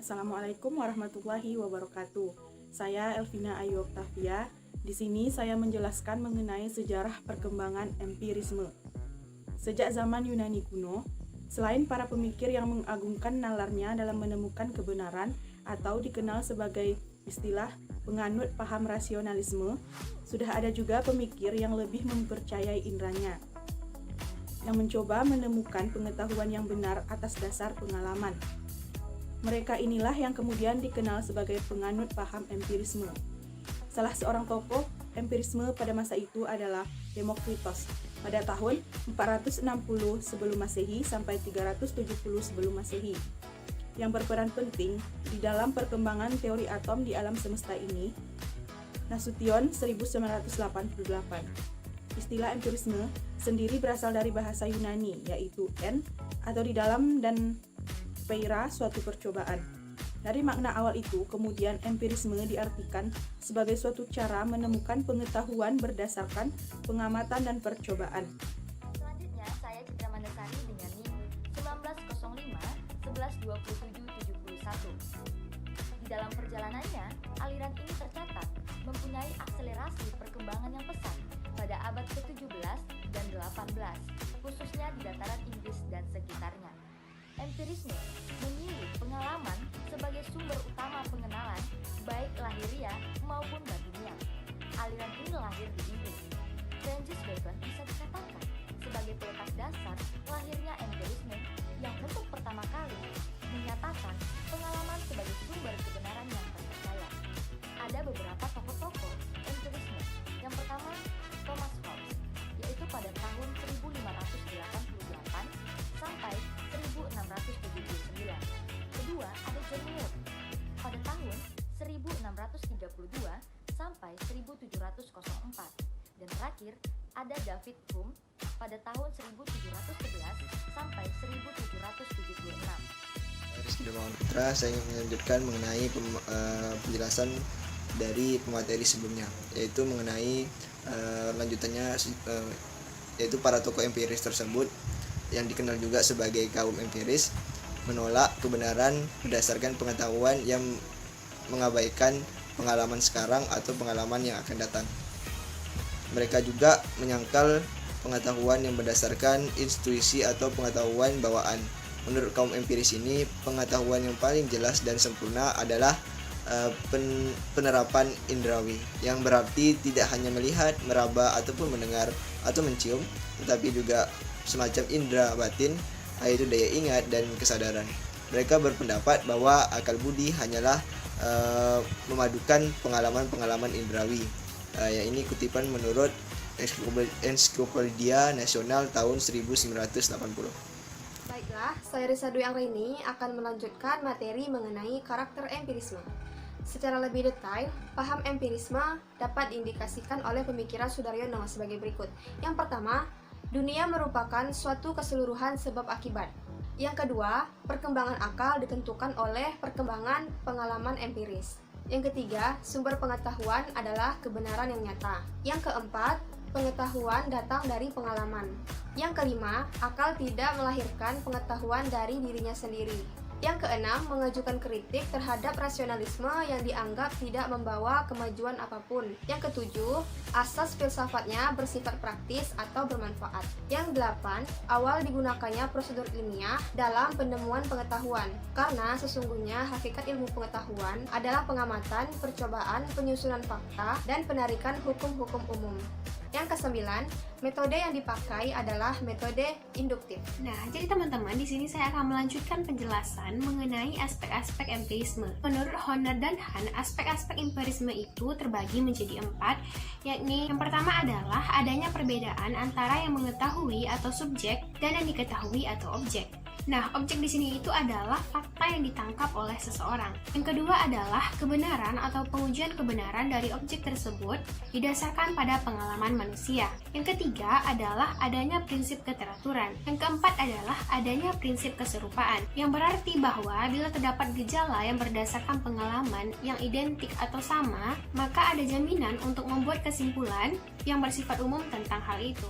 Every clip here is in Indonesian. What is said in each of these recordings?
Assalamualaikum warahmatullahi wabarakatuh. Saya Elvina Ayu Oktavia. Di sini saya menjelaskan mengenai sejarah perkembangan empirisme. Sejak zaman Yunani kuno, selain para pemikir yang mengagungkan nalarnya dalam menemukan kebenaran atau dikenal sebagai istilah penganut paham rasionalisme, sudah ada juga pemikir yang lebih mempercayai indranya, yang mencoba menemukan pengetahuan yang benar atas dasar pengalaman. Mereka inilah yang kemudian dikenal sebagai penganut paham empirisme. Salah seorang tokoh empirisme pada masa itu adalah Demokritos pada tahun 460 sebelum Masehi sampai 370 sebelum Masehi, yang berperan penting di dalam perkembangan teori atom di alam semesta ini. Nasution 1988. Istilah empirisme sendiri berasal dari bahasa Yunani, yaitu en atau di dalam dan peira, suatu percobaan. Dari makna awal itu, kemudian empirisme diartikan sebagai suatu cara menemukan pengetahuan berdasarkan pengamatan dan percobaan. Selanjutnya, saya Citra Mandasari dengan NIM 1905 1127 71. Di dalam perjalanannya, aliran ini tercatat mempunyai akselerasi perkembangan yang pesat pada abad ke-17 dan 18, khususnya di dataran Inggris dan sekitarnya. Empirisme memilih pengalaman sebagai sumber utama pengenalan, baik lahiriah maupun batiniah. Aliran ini lahir di Inggris. Francis Bacon bisa dikatakan sebagai peletak dasar lahirnya empirisme yang untuk pertama kali menyatakan pengalaman sebagai sumber kebenaran yang terpercaya. Ada beberapa tokoh-tokoh empirisme. Yang pertama, Thomas Hobbes, yaitu pada tahun 1588 sampai 1679. Kedua, ada John Moore pada tahun 1632 sampai 1704. Dan terakhir, ada David Hume pada tahun 1711 sampai 1776. Rizky Darmawan Putra, saya ingin melanjutkan mengenai penjelasan dari pemateri sebelumnya, yaitu mengenai lanjutannya, yaitu para tokoh empiris tersebut yang dikenal juga sebagai kaum empiris menolak kebenaran berdasarkan pengetahuan yang mengabaikan pengalaman sekarang atau pengalaman yang akan datang. Mereka juga menyangkal pengetahuan yang berdasarkan intuisi atau pengetahuan bawaan. Menurut kaum empiris ini, pengetahuan yang paling jelas dan sempurna adalah penerapan indrawi, yang berarti tidak hanya melihat, meraba, ataupun mendengar atau mencium, tetapi juga semacam indera batin, yaitu daya ingat dan kesadaran. Mereka berpendapat bahwa akal budi hanyalah memadukan pengalaman-pengalaman indrawi. Yang ini kutipan menurut Ensiklopedia Nasional tahun 1980. Baiklah, saya Risa Dwi Anggraini akan melanjutkan materi mengenai karakter empirisme. Secara lebih detail, paham empirisme dapat diindikasikan oleh pemikiran Sudaryono sebagai berikut. Yang pertama, dunia merupakan suatu keseluruhan sebab akibat. Yang kedua, perkembangan akal ditentukan oleh perkembangan pengalaman empiris. Yang ketiga, sumber pengetahuan adalah kebenaran yang nyata. Yang keempat, pengetahuan datang dari pengalaman. Yang kelima, akal tidak melahirkan pengetahuan dari dirinya sendiri. Yang keenam, mengajukan kritik terhadap rasionalisme yang dianggap tidak membawa kemajuan apapun. Yang ketujuh, asas filsafatnya bersifat praktis atau bermanfaat. Yang delapan, awal digunakannya prosedur ilmiah dalam penemuan pengetahuan, karena sesungguhnya hakikat ilmu pengetahuan adalah pengamatan, percobaan, penyusunan fakta, dan penarikan hukum-hukum umum. Yang kesembilan, metode yang dipakai adalah metode induktif. Nah, jadi teman-teman, di sini saya akan melanjutkan penjelasan mengenai aspek-aspek empirisme. Menurut Horner dan Hahn, aspek-aspek empirisme itu terbagi menjadi 4, yakni yang pertama adalah adanya perbedaan antara yang mengetahui atau subjek dan yang diketahui atau objek. Nah, objek di sini itu adalah fakta yang ditangkap oleh seseorang. Yang kedua adalah kebenaran atau pengujian kebenaran dari objek tersebut didasarkan pada pengalaman manusia. Yang ketiga adalah adanya prinsip keteraturan. Yang keempat adalah adanya prinsip keserupaan, yang berarti bahwa bila terdapat gejala yang berdasarkan pengalaman yang identik atau sama, maka ada jaminan untuk membuat kesimpulan yang bersifat umum tentang hal itu.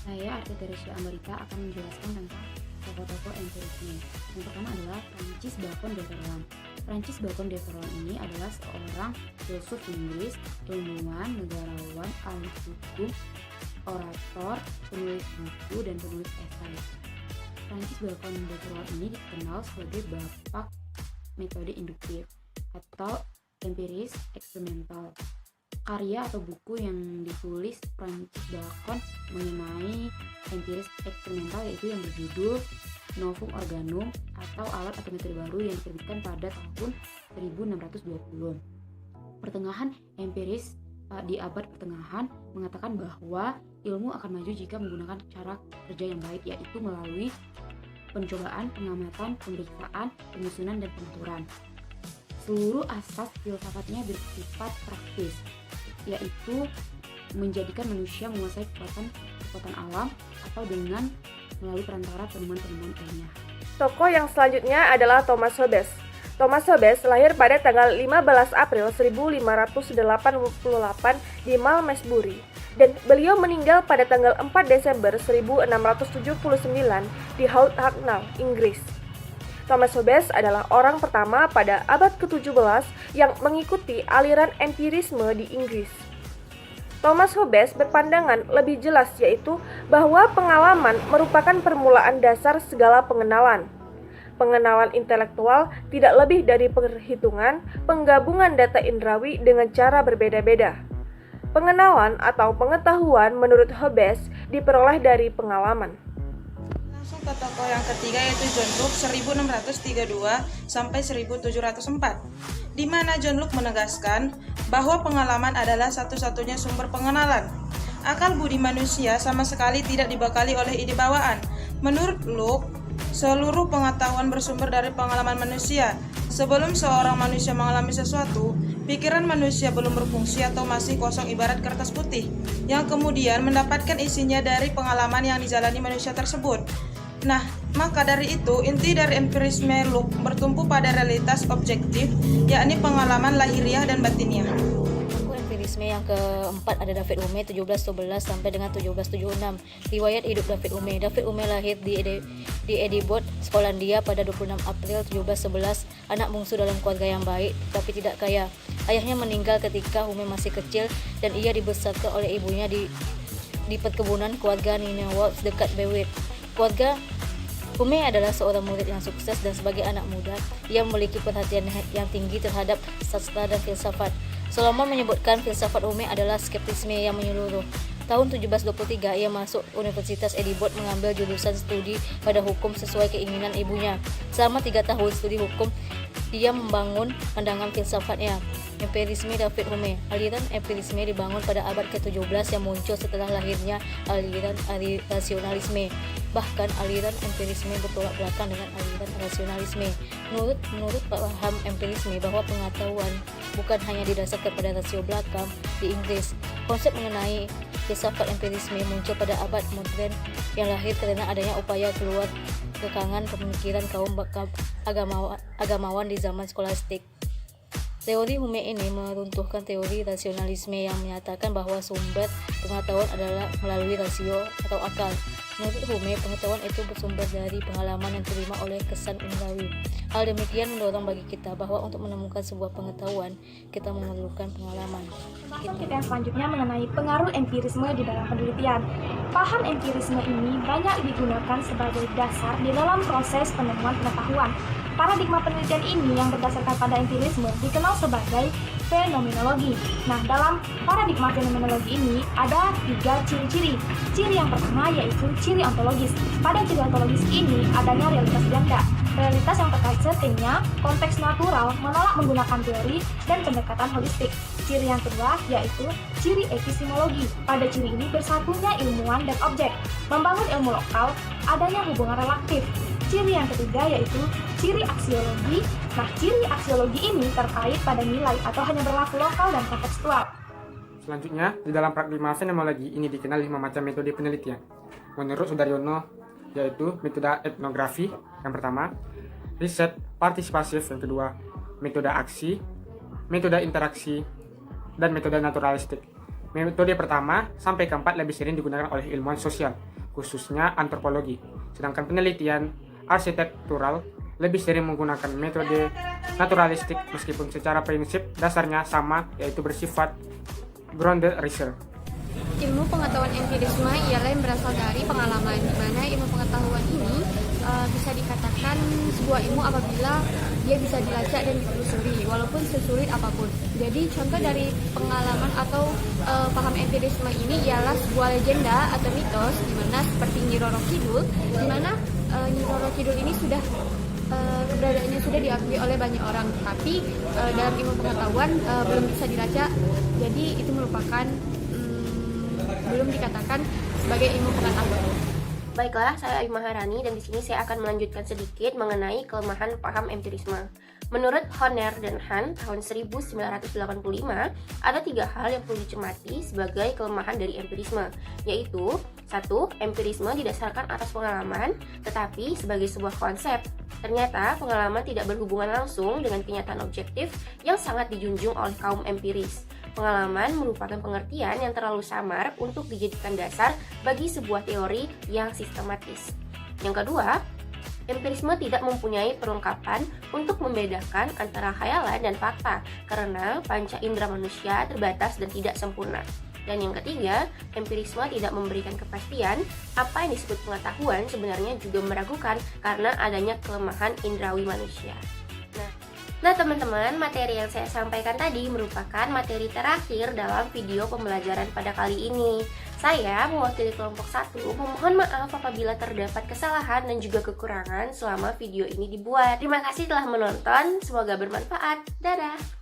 Saya Arti Teresia Ambarita akan menjelaskan tentang tokoh-tokoh empirisme. Yang pertama adalah Francis Bacon de Ferland. Francis Bacon de Ferland ini adalah seorang filsuf Inggris, ilmuwan, negarawan, ahli hukum, orator, penulis buku, dan penulis esai. Francis Bacon de Ferland ini dikenal sebagai bapak metode induktif atau empiris eksperimental. Karya atau buku yang ditulis Francis Bacon mengenai empiris eksperimental yaitu yang berjudul Novum Organum atau alat atau metode baru yang diterbitkan pada tahun 1620. Pertengahan empiris di abad pertengahan mengatakan bahwa ilmu akan maju jika menggunakan cara kerja yang baik, yaitu melalui pencobaan, pengamatan, pemeriksaan, penyusunan, dan pengaturan. Seluruh asas filsafatnya bersifat praktis, yaitu menjadikan manusia menguasai kekuatan alam atau dengan melalui perantara penemuan-penemuan ilmiah. Tokoh yang selanjutnya adalah Thomas Hobbes. Thomas Hobbes lahir pada tanggal 15 April 1588 di Malmesbury dan beliau meninggal pada tanggal 4 Desember 1679 di Holt Hucknall, Inggris. Thomas Hobbes adalah orang pertama pada abad ke-17 yang mengikuti aliran empirisme di Inggris. Thomas Hobbes berpandangan lebih jelas, yaitu bahwa pengalaman merupakan permulaan dasar segala pengenalan. Pengenalan intelektual tidak lebih dari perhitungan, penggabungan data indrawi dengan cara berbeda-beda. Pengenalan atau pengetahuan menurut Hobbes diperoleh dari pengalaman. Langsung ke tokoh yang ketiga yaitu John Locke 1632 sampai 1704, di mana John Locke menegaskan bahwa pengalaman adalah satu-satunya sumber pengenalan. Akal budi manusia sama sekali tidak dibekali oleh ide bawaan. Menurut Locke, seluruh pengetahuan bersumber dari pengalaman manusia. Sebelum seorang manusia mengalami sesuatu, pikiran manusia belum berfungsi atau masih kosong ibarat kertas putih, yang kemudian mendapatkan isinya dari pengalaman yang dijalani manusia tersebut. Nah, maka dari itu, inti dari empirisme Locke bertumpu pada realitas objektif, yakni pengalaman lahiriah dan batiniah. Empirisme yang keempat ada David Hume 1711 sampai dengan 1776. Riwayat hidup David Hume. David Hume lahir di Edinburgh, Skotlandia pada 26 April 1711, anak bungsu dalam keluarga yang baik tapi tidak kaya. Ayahnya meninggal ketika Hume masih kecil dan ia dibesarkan oleh ibunya di perkebunan keluarga Nineveh dekat Berwick. Keluarga Hume adalah seorang murid yang sukses dan sebagai anak muda, ia memiliki perhatian yang tinggi terhadap sastra dan filsafat. Solomon menyebutkan filsafat Hume adalah skeptisme yang menyeluruh. Tahun 1723 ia masuk Universitas Edinburgh mengambil jurusan studi pada hukum sesuai keinginan ibunya. Selama 3 tahun studi hukum, dia membangun pandangan filsafatnya. Empirisme David Hume. Aliran empirisme dibangun pada abad ke-17 yang muncul setelah lahirnya aliran rasionalisme. Bahkan aliran empirisme bertolak belakang dengan aliran rasionalisme. Menurut paham empirisme bahwa pengetahuan bukan hanya didasarkan pada rasio belakang di Inggris. Konsep mengenai filsafat empirisme muncul pada abad modern yang lahir karena adanya upaya keluar kekangan pemikiran kaum agamawan di zaman skolastik. Teori Hume ini meruntuhkan teori rasionalisme yang menyatakan bahwa sumber pengetahuan adalah melalui rasio atau akal. Menurut Hume, pengetahuan itu bersumber dari pengalaman yang diterima oleh kesan indrawi. Hal demikian mendorong bagi kita bahwa untuk menemukan sebuah pengetahuan, kita memerlukan pengalaman. Pembahasan kita yang selanjutnya mengenai pengaruh empirisme di dalam penelitian. Paham empirisme ini banyak digunakan sebagai dasar di dalam proses penemuan pengetahuan. Paradigma penelitian ini yang berdasarkan pada empirisme dikenal sebagai fenomenologi. Nah, dalam paradigma fenomenologi ini ada 3 ciri-ciri. Ciri yang pertama yaitu ciri ontologis. Pada ciri ontologis ini adanya realitas ganda. Realitas yang terkait settingnya, konteks natural, menolak menggunakan teori, dan pendekatan holistik. Ciri yang kedua yaitu ciri epistemologi. Pada ciri ini bersatunya ilmuwan dan objek. Membangun ilmu lokal, adanya hubungan relatif. Ciri yang ketiga yaitu ciri aksiologi. Nah, ciri aksiologi ini terkait pada nilai atau hanya berlaku lokal dan kontekstual. Selanjutnya, di dalam paradigma fenomenologi ini dikenal 5 macam metode penelitian. Menurut Sudaryono, yaitu metode etnografi yang pertama, riset partisipasif yang kedua, metode aksi, metode interaksi, dan metode naturalistik. Metode pertama sampai keempat lebih sering digunakan oleh ilmuwan sosial, khususnya antropologi. Sedangkan penelitian arsitektural lebih sering menggunakan metode naturalistik meskipun secara prinsip dasarnya sama, yaitu bersifat grounded research. Ilmu pengetahuan empirisme ialah yang berasal dari pengalaman, di mana ilmu pengetahuan ini bisa dikatakan sebuah ilmu apabila dia bisa dilacak dan ditelusuri, walaupun sesulit apapun. Jadi contoh dari pengalaman atau paham empirisme ini ialah sebuah legenda atau mitos, di mana seperti Nyi Roro Kidul, di mana Nyi Roro Kidul ini sudah keberadaannya sudah diakui oleh banyak orang, tapi dalam ilmu pengetahuan belum bisa dilacak. Jadi itu merupakan belum dikatakan sebagai ilmu pengetahuan. Baiklah, saya Ayu Maharani dan di sini saya akan melanjutkan sedikit mengenai kelemahan paham empirisme. Menurut Horner dan Hahn tahun 1985, ada 3 hal yang perlu dicermati sebagai kelemahan dari empirisme, yaitu 1. Empirisme didasarkan atas pengalaman, tetapi sebagai sebuah konsep. Ternyata pengalaman tidak berhubungan langsung dengan kenyataan objektif yang sangat dijunjung oleh kaum empiris. Pengalaman merupakan pengertian yang terlalu samar untuk dijadikan dasar bagi sebuah teori yang sistematis. Yang kedua, empirisme tidak mempunyai perlengkapan untuk membedakan antara khayalan dan fakta karena panca indera manusia terbatas dan tidak sempurna. Dan yang ketiga, empirisme tidak memberikan kepastian apa yang disebut pengetahuan sebenarnya juga meragukan karena adanya kelemahan indrawi manusia. Nah teman-teman, materi yang saya sampaikan tadi merupakan materi terakhir dalam video pembelajaran pada kali ini. Saya mewakili kelompok 1 memohon maaf apabila terdapat kesalahan dan juga kekurangan selama video ini dibuat. Terima kasih telah menonton, semoga bermanfaat. Dadah!